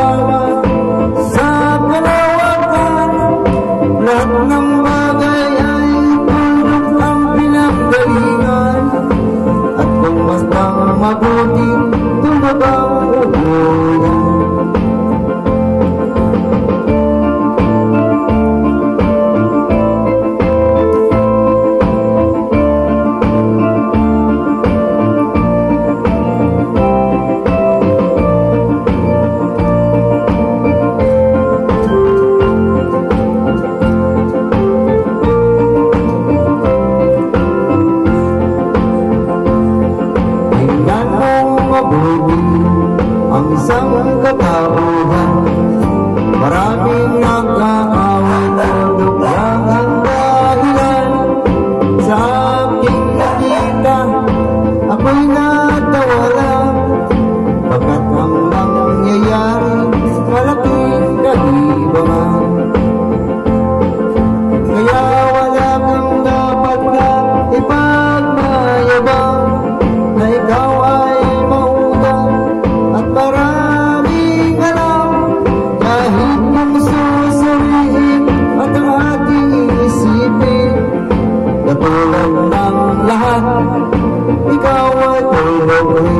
asawa sa kalawakan. Lahat ng bagay ay tulog ang pinanggalingan, at kung bastang mabuti tumagang ubuyan. Ang isang katauhan, maraming nag-aaway, tulog lang ang dahilan. Sa aking nakita, ako'y natawa lang, pagkat ang nangyayari malaking kahibangan. Kaya wala kang dapat na ipagmayabang, na ikaw ay mautang at maraming alam. Kahit mong susuriin at ang ating isipin, katulad ng lahat, ikaw ay tulog rin.